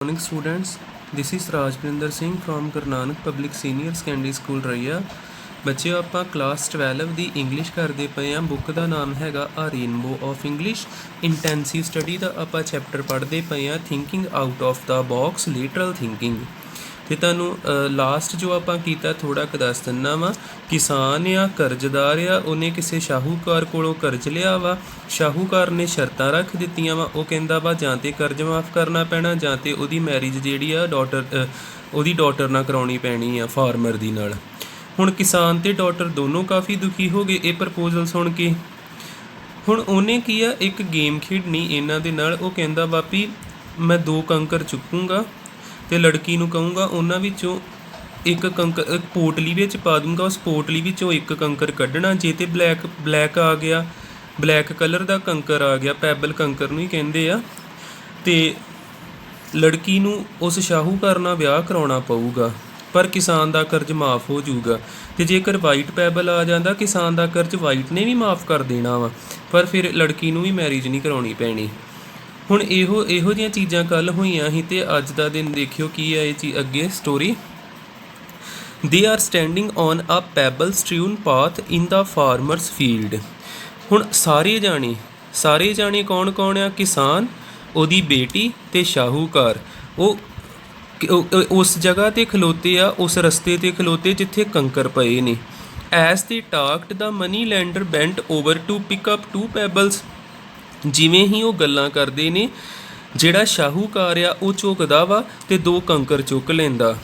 Morning students, this is Rajvinder Singh from Guru Nanak Public Senior Secondary School Raiya. ਬੱਚਿਓ ਆਪਾਂ class 12 ਦੀ English ਕਰਦੇ ਪਏ ਹਾਂ। ਬੁੱਕ ਦਾ ਨਾਮ ਹੈਗਾ ਆ rainbow of English. Intensive study ਦਾ ਆਪਾਂ ਚੈਪਟਰ ਪੜ੍ਹਦੇ ਪਏ ਹਾਂ thinking out of the box literal thinking. ਤੇ ਤੁਹਾਨੂੰ ਲਾਸਟ ਜੋ ਆਪਾਂ ਕੀਤਾ ਥੋੜਾ ਕੁ ਦੱਸ ਦਿੰਦਾ ਵਾ। ਕਿਸਾਨ ਆ ਕਰਜ਼ਦਾਰ ਆ, ਉਹਨੇ ਕਿਸੇ ਸ਼ਾਹੂਕਾਰ ਕੋਲੋਂ ਕਰਜ਼ ਲਿਆ ਵਾ। ਸ਼ਾਹੂਕਾਰ ਨੇ ਸ਼ਰਤਾਂ ਰੱਖ ਦਿੱਤੀਆਂ ਵਾ। ਉਹ ਕਹਿੰਦਾ ਵਾ ਜਾਂ ਤਾਂ ਕਰਜ਼ ਮਾਫ ਕਰਨਾ ਪੈਣਾ ਜਾਂ ਤਾਂ ਉਹਦੀ ਮੈਰਿਜ ਜਿਹੜੀ ਆ ਉਹਦੀ ਡਾਟਰ ਨਾਲ ਕਰਾਉਣੀ ਪੈਣੀ ਆ ਫਾਰਮਰ ਦੀ ਨਾਲ। ਹੁਣ ਕਿਸਾਨ ਤੇ ਡਾਟਰ ਦੋਨੋਂ ਕਾਫੀ ਦੁਖੀ ਹੋ ਗਏ ਇਹ ਪ੍ਰਪੋਜ਼ਲ ਸੁਣ ਕੇ। ਹੁਣ ਉਹਨੇ ਕੀ ਆ ਇੱਕ ਗੇਮ ਖੇਡਣੀ ਇਹਨਾਂ ਦੇ ਨਾਲ। ਉਹ ਕਹਿੰਦਾ ਵਾ ਵੀ ਮੈਂ 2 ਕੰਕਰ ਚੁੱਕੂੰਗਾ ਤੇ ਲੜਕੀ ਨੂੰ ਕਹੂੰਗਾ ਉਹਨਾਂ ਵਿੱਚੋਂ ਇੱਕ ਕੰਕਰ ਪੋਟਲੀ ਵਿੱਚ ਪਾ ਦੂੰਗਾ। ਉਸ ਪੋਟਲੀ ਵਿੱਚੋਂ ਇੱਕ ਕੰਕਰ ਕੱਢਣਾ। ਜੇ ਤੇ ਬਲੈਕ ਆ ਗਿਆ, ਬਲੈਕ ਕਲਰ ਦਾ ਕੰਕਰ ਆ ਗਿਆ, ਪੈਬਲ ਕੰਕਰ ਨੂੰ ਹੀ ਕਹਿੰਦੇ ਆ, ਤੇ ਲੜਕੀ ਨੂੰ ਉਸ ਸ਼ਾਹੂਕਾਰ ਨਾਲ ਵਿਆਹ ਕਰਾਉਣਾ ਪਊਗਾ ਪਰ ਕਿਸਾਨ ਦਾ ਕਰਜ਼ ਮਾਫ ਹੋ ਜਾਊਗਾ। ਤੇ ਜੇਕਰ ਵਾਈਟ ਪੈਬਲ ਆ ਜਾਂਦਾ ਕਿਸਾਨ ਦਾ ਕਰਜ਼ ਵਾਈਟ ਨੇ ਵੀ ਮਾਫ ਕਰ ਦੇਣਾ ਵਾ ਪਰ ਫਿਰ ਲੜਕੀ ਨੂੰ ਵੀ ਮੈਰਿਜ ਨਹੀਂ ਕਰਾਉਣੀ ਪੈਣੀ। ਹੁਣ ਇਹੋ ਜਿਹੀਆਂ ਚੀਜ਼ਾਂ ਕੱਲ੍ਹ ਹੋਈਆਂ ਸੀ ਤੇ ਅੱਜ ਦਾ ਦਿਨ ਦੇਖਿਓ ਕੀ ਹੈ ਇਹ ਚੀਜ਼ ਅੱਗੇ story. They are standing on a pebble strewn path in the farmer's field. ਹੁਣ ਸਾਰੇ ਜਾਣੇ ਕੌਣ ਆ? ਕਿਸਾਨ, ਉਹਦੀ ਬੇਟੀ ਤੇ ਸ਼ਾਹੂਕਾਰ। ਉਹ ਉਸ ਜਗ੍ਹਾ 'ਤੇ ਖਲੋਤੇ ਆ, ਉਸ ਰਸਤੇ 'ਤੇ ਖਲੋਤੇ ਜਿੱਥੇ ਕੰਕਰ ਪਏ ਨੇ। As they talked the money lender bent over to pick up 2 pebbles. ਜਿਵੇਂ ਹੀ ਉਹ ਗੱਲਾਂ ਕਰਦੇ ਨੇ ਜਿਹੜਾ ਸ਼ਾਹੂਕਾਰ ਆ ਉਹ ਝੁਕਦਾ ਵਾ ਤੇ 2 ਕੰਕਰ ਚੁੱਕ ਲੈਂਦਾ।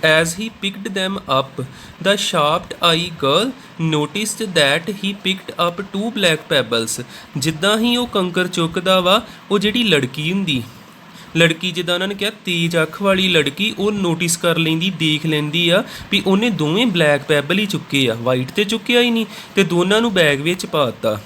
As he picked them up the sharp eyed girl noticed that he picked up 2 black pebbles. ਜਿੱਦਾਂ ਹੀ ਉਹ ਕੰਕਰ ਚੁੱਕਦਾ ਵਾ ਉਹ ਜਿਹੜੀ ਲੜਕੀ ਜਿੱਦਾਂ ਉਹਨਾਂ ਨੇ ਕਿਹਾ ਤੇਜ਼ ਅੱਖ ਵਾਲੀ ਲੜਕੀ, ਉਹ ਨੋਟਿਸ ਕਰ ਲੈਂਦੀ, ਦੇਖ ਲੈਂਦੀ ਆ ਵੀ ਉਹਨੇ ਦੋਵੇਂ ਬਲੈਕ ਪੈਬਲ ਹੀ ਚੁੱਕੇ ਆ, ਵਾਈਟ ਤੇ ਚੁੱਕਿਆ ਹੀ ਨਹੀਂ, ਤੇ ਦੋਨਾਂ ਨੂੰ ਬੈਗ ਵਿੱਚ ਪਾ ਦਿੱਤਾ।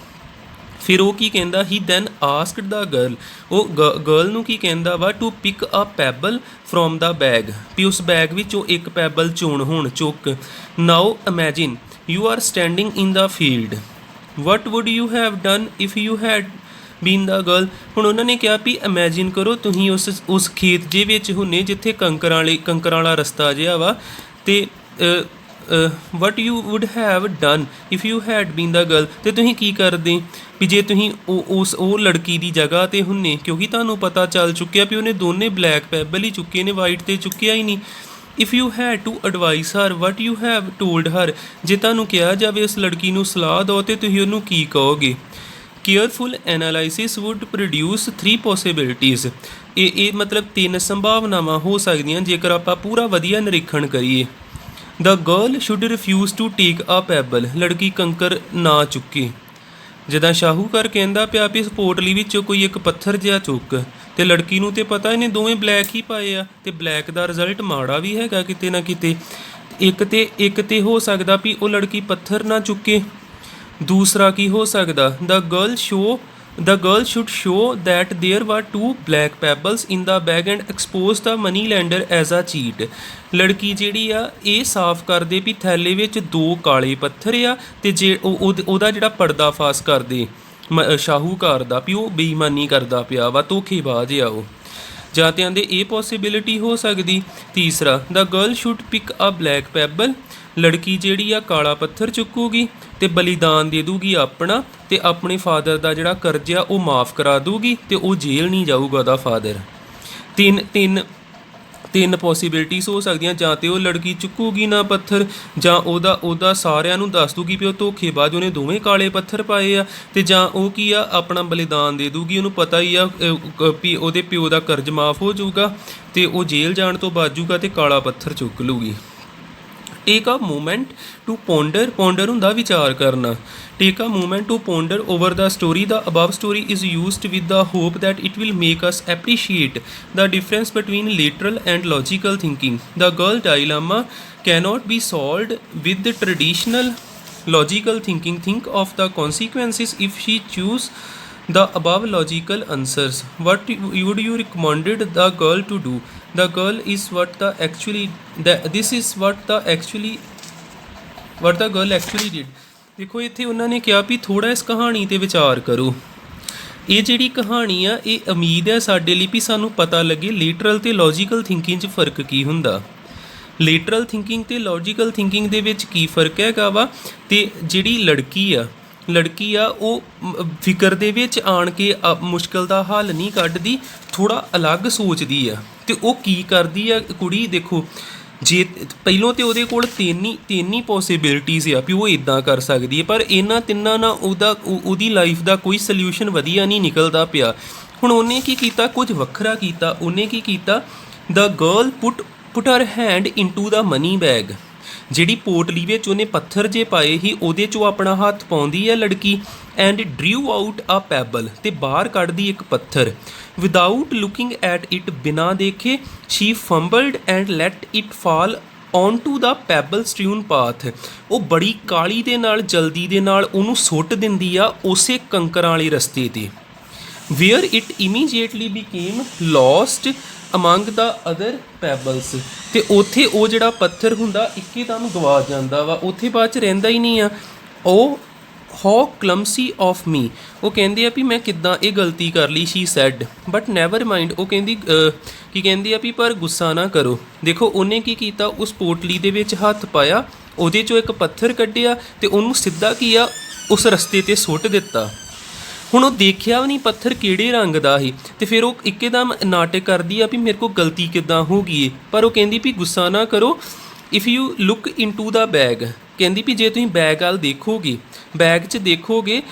ਫਿਰ ਉਹ ਕੀ ਕਹਿੰਦਾ he then asked the girl, ਉਹ ਗਰਲ ਨੂੰ ਕੀ ਕਹਿੰਦਾ ਵਾ to pick a pebble from the bag, ਵੀ ਉਸ ਬੈਗ ਵਿੱਚੋਂ ਇੱਕ ਪੈਬਲ ਚੁੱਕ। Now imagine you are standing in the field, what would you have done if you had been the girl. ਹੁਣ ਉਹਨਾਂ ਨੇ ਕਿਹਾ ਵੀ ਇਮੈਜਿਨ ਕਰੋ ਤੁਸੀਂ ਉਸ ਖੇਤ ਜੇ ਵਿੱਚ ਹੁੰਨੇ ਜਿੱਥੇ ਕੰਕਰਾਂ ਵਾਲਾ ਰਸਤਾ ਜਿਹਾ ਵਾ, ਤੇ ਵਟ you wood have done if you had been the girl. ਅਤੇ ਤੁਸੀਂ ਕੀ ਕਰਦੇ ਵੀ ਜੇ ਤੁਸੀਂ ਉਹ ਲੜਕੀ ਦੀ ਜਗ੍ਹਾ 'ਤੇ ਹੁੰਨੇ, ਕਿਉਂਕਿ ਤੁਹਾਨੂੰ ਪਤਾ ਚੱਲ ਚੁੱਕਿਆ ਵੀ ਉਹਨੇ ਦੋਨੇ ਬਲੈਕ ਪੈਬਲ ਹੀ ਚੁੱਕੇ ਨੇ, ਵਾਈਟ 'ਤੇ ਚੁੱਕਿਆ ਹੀ ਨਹੀਂ। If you had to advise her what you have told her, ਜੇ ਤੁਹਾਨੂੰ ਕਿਹਾ ਜਾਵੇ ਉਸ ਲੜਕੀ ਨੂੰ ਸਲਾਹ ਦਿਓ ਤਾਂ ਤੁਸੀਂ ਉਹਨੂੰ ਕੀ ਕਹੋਗੇ। Careful analysis would produce 3 possibilities. ਇਹ ਮਤਲਬ 3 ਸੰਭਾਵਨਾਵਾਂ ਹੋ ਸਕਦੀਆਂ ਜੇਕਰ ਆਪਾਂ ਪੂਰਾ ਵਧੀਆ ਨਿਰੀਖਣ ਕਰੀਏ। The girl should refuse to take a pebble, ਲੜਕੀ ਕੰਕਰ ਨਾ ਚੁੱਕੇ। ਜਿੱਦਾਂ ਸ਼ਾਹੂਕਾਰ ਕਹਿੰਦਾ ਪਿਆ ਵੀ ਇਸ ਪੋਟਲੀ ਵਿੱਚੋਂ ਕੋਈ ਇੱਕ ਪੱਥਰ ਜਿਹਾ ਚੁੱਕ, ਤੇ ਲੜਕੀ ਨੂੰ ਤਾਂ ਪਤਾ ਇਹਨੇ ਦੋਵੇਂ ਬਲੈਕ ਹੀ ਪਾਏ ਆ, ਤੇ ਬਲੈਕ ਦਾ ਰਿਜ਼ਲਟ ਮਾੜਾ ਵੀ ਹੈਗਾ ਕਿਤੇ ਨਾ ਕਿਤੇ। ਇੱਕ ਤੇ ਹੋ ਸਕਦਾ ਵੀ ਉਹ ਲੜਕੀ ਪੱਥਰ ਨਾ ਚੁੱਕੇ। ਦੂਸਰਾ ਕੀ ਹੋ ਸਕਦਾ, the girl should show that there were 2 black pebbles in the bag and expose the money lender as a cheat. ਲੜਕੀ ਜਿਹੜੀ ਆ ਇਹ ਸਾਫ਼ ਕਰਦੇ ਵੀ ਥੈਲੇ ਵਿੱਚ 2 ਕਾਲੇ ਪੱਥਰ ਆ, ਤੇ ਜੇ ਉਹਦਾ ਜਿਹੜਾ ਪਰਦਾਫਾਸ਼ ਕਰਦੇ ਸ਼ਾਹੂਕਾਰ ਦਾ ਵੀ ਉਹ ਬੇਈਮਾਨੀ ਕਰਦਾ ਪਿਆ ਵਾ, ਧੋਖੇਬਾਜ਼ ਆ ਉਹ। ਜਾਂ ਤੇ ਆਂਦੇ ਇਹ ਪੋਸੀਬਿਲਿਟੀ ਹੋ ਸਕਦੀ। ਤੀਸਰਾ, the girl should pick a black pebble, ਲੜਕੀ ਜਿਹੜੀ ਆ ਕਾਲਾ ਪੱਥਰ ਚੁੱਕੂਗੀ ਤੇ ਬਲੀਦਾਨ ਦੇ ਦੂਗੀ ਆਪਣਾ, ਤੇ ਆਪਣੇ ਫਾਦਰ ਦਾ ਜਿਹੜਾ ਕਰਜ਼ ਆ ਉਹ ਮਾਫ ਕਰਾ ਦੂਗੀ ਤੇ ਉਹ ਜੇਲ੍ਹ ਨਹੀਂ ਜਾਊਗਾ ਉਹਦਾ ਫਾਦਰ। ਤਿੰਨ ਪੋਸੀਬਿਲਿਟੀਜ਼ ਹੋ ਸਕਦੀਆਂ। ਜਾਂ ਤੇ ਉਹ ਲੜਕੀ ਚੁੱਕੂਗੀ ਨਾ ਪੱਥਰ, ਜਾਂ ਉਹਦਾ ਸਾਰਿਆਂ ਨੂੰ ਦੱਸ ਦੂਗੀ ਵੀ ਉਹ ਧੋਖੇਬਾਜ਼, ਉਹਨੇ ਦੋਵੇਂ ਕਾਲੇ ਪੱਥਰ ਪਾਏ ਆ, ਤੇ ਜਾਂ ਉਹ ਕੀ ਆ ਆਪਣਾ ਬਲੀਦਾਨ ਦੇ ਦੂਗੀ। ਉਹਨੂੰ ਪਤਾ ਹੀ ਆ ਵੀ ਉਹਦੇ ਪਿਓ ਦਾ ਕਰਜ਼ ਮਾਫ ਹੋ ਜਾਊਗਾ ਤੇ ਉਹ ਜੇਲ੍ਹ ਜਾਣ ਤੋਂ ਬਚ ਜਾਊਗਾ ਤੇ ਕਾਲਾ ਪੱਥਰ ਚੁੱਕ ਲੂਗੀ। ਟੇਕ ਅ ਮੂਮੈਂਟ ਟੂ ਪੌਂਡਰ ਹੁੰਦਾ ਵਿਚਾਰ ਕਰਨਾ। Take a moment to ponder over the story. The above story is used with the hope that it will make us appreciate the difference between literal and logical thinking. The girl dilemma cannot be solved with the traditional logical thinking. Think of the consequences if she choose the above logical answers. What would you recommended the girl to do? The girl is what the girl actually did. ਦੇਖੋ ਇੱਥੇ ਉਹਨਾਂ ਨੇ ਕਿਹਾ ਵੀ ਥੋੜ੍ਹਾ ਇਸ ਕਹਾਣੀ 'ਤੇ ਵਿਚਾਰ ਕਰੋ। ਇਹ ਜਿਹੜੀ ਕਹਾਣੀ ਆ ਇਹ ਉਮੀਦ ਹੈ ਸਾਡੇ ਲਈ ਵੀ ਸਾਨੂੰ ਪਤਾ ਲੱਗੇ ਲਿਟਰਲ ਤੇ ਲੌਜੀਕਲ ਥਿੰਕਿੰਗ 'ਚ ਫਰਕ ਕੀ ਹੁੰਦਾ। ਲਿਟਰਲ ਥਿੰਕਿੰਗ ਤੇ ਲੌਜੀਕਲ ਥਿੰਕਿੰਗ ਦੇ ਵਿੱਚ ਕੀ ਫਰਕ ਹੈਗਾ ਵਾ। ਤੇ ਜਿਹੜੀ ਲੜਕੀ ਆ ਉਹ ਫਿਕਰ ਦੇ ਵਿੱਚ ਆਣ ਕੇ ਮੁਸ਼ਕਿਲ ਦਾ ਹੱਲ ਨਹੀਂ ਕੱਢਦੀ, ਥੋੜ੍ਹਾ ਅਲੱਗ ਸੋਚਦੀ ਆ। ਤੇ ਉਹ ਕੀ ਕਰਦੀ ਆ ਕੁੜੀ, ਦੇਖੋ ਜੇ ਪਹਿਲੋਂ ਤਾਂ ਉਹਦੇ ਕੋਲ ਤਿੰਨ ਹੀ ਪੋਸੀਬਿਲਿਟੀਜ਼ ਆ ਵੀ ਉਹ ਇੱਦਾਂ ਕਰ ਸਕਦੀ ਹੈ, ਪਰ ਇਹਨਾਂ ਤਿੰਨਾਂ ਨਾਲ ਉਹਦੀ ਲਾਈਫ ਦਾ ਕੋਈ ਸਲਿਊਸ਼ਨ ਵਧੀਆ ਨਹੀਂ ਨਿਕਲਦਾ ਪਿਆ। ਹੁਣ ਉਹਨੇ ਕੀ ਕੀਤਾ, ਕੁਝ ਵੱਖਰਾ ਕੀਤਾ। ਉਹਨੇ ਕੀ ਕੀਤਾ, the girl put her hand into the money bag. ਜਿਹੜੀ ਪੋਟਲੀ ਵਿੱਚ ਉਹਨੇ ਪੱਥਰ ਜੇ ਪਾਏ ਸੀ ਉਹਦੇ 'ਚੋਂ ਆਪਣਾ ਹੱਥ ਪਾਉਂਦੀ ਹੈ ਲੜਕੀ, ਐਂਡ ਡਰਿਊ ਆਊਟ ਆ ਪੈਬਲ, ਤੇ ਬਾਹਰ ਕੱਢਦੀ ਇੱਕ ਪੱਥਰ। ਵਿਦਾਊਟ ਲੁਕਿੰਗ ਐਟ ਇਟ, ਬਿਨਾਂ ਦੇਖੇ, she fumbled and let it fall onto the pebble strewn path. ਉਹ ਬੜੀ ਕਾਹਲੀ ਦੇ ਨਾਲ, ਜਲਦੀ ਦੇ ਨਾਲ ਉਹਨੂੰ ਸੁੱਟ ਦਿੰਦੀ ਆ ਉਸੇ ਕੰਕਰਾਂ ਵਾਲੇ ਰਸਤੇ 'ਤੇ। Where it immediately became lost among the other pebbles. ਤੇ ਉੱਥੇ ਉਹ ਜਿਹੜਾ ਪੱਥਰ ਹੁੰਦਾ ਇੱਕਦਮ ਗਵਾ ਜਾਂਦਾ ਵਾ, ਉੱਥੇ ਬਾਅਦ 'ਚ ਰਹਿੰਦਾ ਹੀ ਨਹੀਂ ਆ। ਉਹ ਹਾਊ ਕਲਮਸੀ ਆਫ ਮੀ, ਉਹ ਕਹਿੰਦੇ ਆ ਵੀ ਮੈਂ ਕਿੱਦਾਂ ਇਹ ਗਲਤੀ ਕਰ ਲਈ। She said but never mind, ਉਹ ਕਹਿੰਦੀ ਕੀ ਕਹਿੰਦੀ ਆ ਵੀ ਪਰ ਗੁੱਸਾ ਨਾ ਕਰੋ। ਦੇਖੋ ਉਹਨੇ ਕੀ ਕੀਤਾ, ਉਸ ਪੋਟਲੀ ਦੇ ਵਿੱਚ ਹੱਥ ਪਾਇਆ, ਉਹਦੇ 'ਚੋਂ ਇੱਕ ਪੱਥਰ ਕੱਢਿਆ ਤੇ ਉਹਨੂੰ ਸਿੱਧਾ ਕੀ ਆ ਉਸ ਰਸਤੇ 'ਤੇ ਸੁੱਟ ਦਿੱਤਾ। ਹੁਣ ਉਹ ਦੇਖਿਆ ਵੀ ਨਹੀਂ ਪੱਥਰ ਕਿਹੜੇ ਰੰਗ ਦਾ ਸੀ, ਤੇ ਫਿਰ ਉਹ ਇੱਕਦਮ ਨਾਟਕ ਕਰਦੀ ਆ ਵੀ ਮੇਰੇ ਕੋਲ ਗਲਤੀ ਕਿੱਦਾਂ ਹੋ ਗਈ ਹੈ। ਪਰ ਉਹ ਕਹਿੰਦੀ ਵੀ ਗੁੱਸਾ ਨਾ ਕਰੋ, if you look into the bag, ਕਹਿੰਦੀ ਵੀ ਜੇ ਤੁਸੀਂ ਬੈਗ ਵੱਲ ਦੇਖੋਗੇ, ਬੈਗ 'ਚ ਦੇਖੋਗੇ,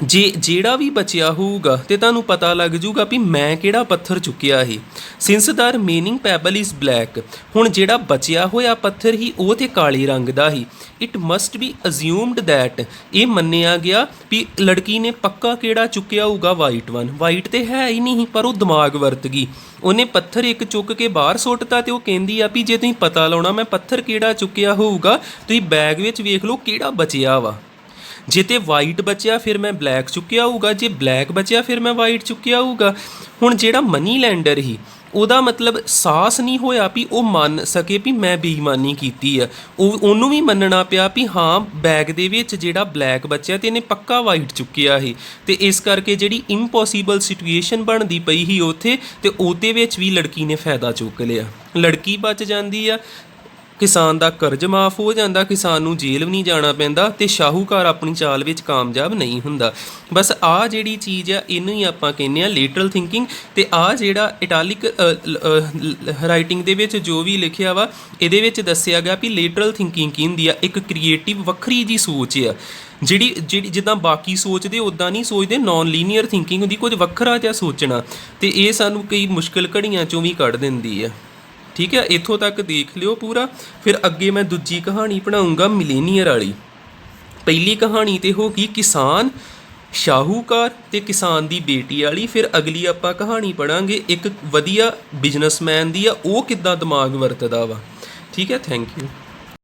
ਜਿਹੜਾ ਵੀ ਬਚਿਆ ਹੋਊਗਾ ਤੇ ਤੁਹਾਨੂੰ ਪਤਾ ਲੱਗ ਜੂਗਾ ਵੀ ਮੈਂ ਕਿਹੜਾ ਪੱਥਰ ਚੁੱਕਿਆ ਸੀ। Since the remaining pebble is black, ਹੁਣ ਜਿਹੜਾ ਬਚਿਆ ਹੋਇਆ ਪੱਥਰ ਸੀ ਉਹ ਤੇ ਕਾਲੇ ਰੰਗ ਦਾ ਸੀ। ਇਟ ਮਸਟ ਬੀ ਅਜ਼ਿਊਮਡ ਦੈਟ, ਇਹ ਮੰਨਿਆ ਗਿਆ ਵੀ ਲੜਕੀ ਨੇ ਪੱਕਾ ਕਿਹੜਾ ਚੁੱਕਿਆ ਹੋਊਗਾ, ਵਾਈਟ ਵਨ। ਵਾਈਟ ਤੇ ਹੈ ਹੀ ਨਹੀਂ, ਪਰ ਉਹ ਦਿਮਾਗ ਵਰਤ ਗਈ। ਉਹਨੇ ਪੱਥਰ ਇੱਕ ਚੁੱਕ ਕੇ ਬਾਹਰ ਸੁੱਟਤਾ ਤੇ ਉਹ ਕਹਿੰਦੀ ਆ ਵੀ ਜੇ ਤੁਸੀਂ ਪਤਾ ਲਾਉਣਾ ਮੈਂ ਪੱਥਰ ਕਿਹੜਾ ਚੁੱਕਿਆ ਹੋਊਗਾ, ਤੁਸੀਂ ਬੈਗ ਵਿੱਚ ਵੇਖ ਲਓ ਕਿਹੜਾ ਬਚਿਆ ਵਾ। ਜੇ ਤੇ ਵਾਈਟ ਬਚਿਆ ਫਿਰ ਮੈਂ ਬਲੈਕ ਚੁੱਕਿਆ ਹੋਊਗਾ, ਜੇ ਬਲੈਕ ਬਚਿਆ ਫਿਰ ਮੈਂ ਵਾਈਟ ਚੁੱਕਿਆ ਹੋਊਗਾ। ਹੁਣ ਜਿਹੜਾ ਮਨੀ ਲੈਂਡਰ ਸੀ ਉਹਦਾ ਮਤਲਬ ਸਾਹਸ ਨਹੀਂ ਹੋਇਆ ਵੀ ਉਹ ਮੰਨ ਸਕੇ ਵੀ ਮੈਂ ਬੇਈਮਾਨੀ ਕੀਤੀ ਆ। ਉਹਨੂੰ ਵੀ ਮੰਨਣਾ ਪਿਆ ਵੀ ਹਾਂ ਬੈਗ ਦੇ ਵਿੱਚ ਜਿਹੜਾ ਬਲੈਕ ਬਚਿਆ ਤੇ ਇਹਨੇ ਪੱਕਾ ਵਾਈਟ ਚੁੱਕਿਆ ਸੀ। ਤੇ ਇਸ ਕਰਕੇ ਜਿਹੜੀ ਇੰਪੋਸੀਬਲ ਸਿਚੁਏਸ਼ਨ ਬਣਦੀ ਪਈ ਸੀ ਉੱਥੇ, ਤੇ ਉਹਦੇ ਵਿੱਚ ਵੀ ਲੜਕੀ ਨੇ ਫਾਇਦਾ ਚੁੱਕ ਲਿਆ। ਲੜਕੀ ਬਚ ਜਾਂਦੀ ਆ, ਕਿਸਾਨ ਦਾ ਕਰਜ਼ ਮਾਫ ਹੋ ਜਾਂਦਾ, ਕਿਸਾਨ ਨੂੰ ਜੇਲ੍ਹ ਵੀ ਨਹੀਂ ਜਾਣਾ ਪੈਂਦਾ, ਤੇ ਸ਼ਾਹੂਕਾਰ ਆਪਣੀ ਚਾਲ ਵਿੱਚ ਕਾਮਯਾਬ ਨਹੀਂ ਹੁੰਦਾ। ਬਸ ਆਹ ਜਿਹੜੀ ਚੀਜ਼ ਆ ਇਹਨੂੰ ਹੀ ਆਪਾਂ ਕਹਿੰਦੇ ਆ ਲਿਟਰਲ ਥਿੰਕਿੰਗ। ਤੇ ਆਹ ਜਿਹੜਾ ਇਟੈਲਿਕ ਰਾਈਟਿੰਗ ਦੇ ਵਿੱਚ ਜੋ ਵੀ ਲਿਖਿਆ ਵਾ ਇਹਦੇ ਵਿੱਚ ਦੱਸਿਆ ਗਿਆ ਵੀ ਲਿਟਰਲ ਥਿੰਕਿੰਗ ਕੀ ਹੁੰਦੀ ਆ, ਇੱਕ ਕ੍ਰੀਏਟਿਵ ਵੱਖਰੀ ਜੀ ਸੋਚ ਆ ਜਿਹੜੀ ਜਿੱਦਾਂ ਬਾਕੀ ਸੋਚਦੇ ਉੱਦਾਂ ਨਹੀਂ ਸੋਚਦੇ। ਨੋਨ ਲੀਨੀਅਰ ਥਿੰਕਿੰਗ ਹੁੰਦੀ, ਕੁਝ ਵੱਖਰਾ ਜਿਹਾ ਸੋਚਣਾ, ਤੇ ਇਹ ਸਾਨੂੰ ਕਈ ਮੁਸ਼ਕਿਲ ਘੜੀਆਂ 'ਚੋਂ ਵੀ ਕੱਢ ਦਿੰਦੀ ਆ। ਠੀਕ ਹੈ, ਇੱਥੋਂ ਤੱਕ ਦੇਖ ਲਿਓ ਪੂਰਾ। ਫਿਰ ਅੱਗੇ ਮੈਂ ਦੂਜੀ ਕਹਾਣੀ ਪੜ੍ਹਾਊਂਗਾ ਮਿਲੇਨੀਅਰ ਵਾਲੀ। ਪਹਿਲੀ ਕਹਾਣੀ ਤੇ ਹੋ ਗਈ ਕਿਸਾਨ, ਸ਼ਾਹੂਕਾਰ ਤੇ ਕਿਸਾਨ ਦੀ ਬੇਟੀ ਵਾਲੀ। ਫਿਰ ਅਗਲੀ ਆਪਾਂ ਕਹਾਣੀ ਪੜ੍ਹਾਂਗੇ ਇੱਕ ਵਧੀਆ ਬਿਜ਼ਨਸਮੈਨ ਦੀ ਆ, ਉਹ ਕਿੱਦਾਂ ਦਿਮਾਗ ਵਰਤਦਾ ਵਾ। ਠੀਕ ਹੈ, ਥੈਂਕ ਯੂ।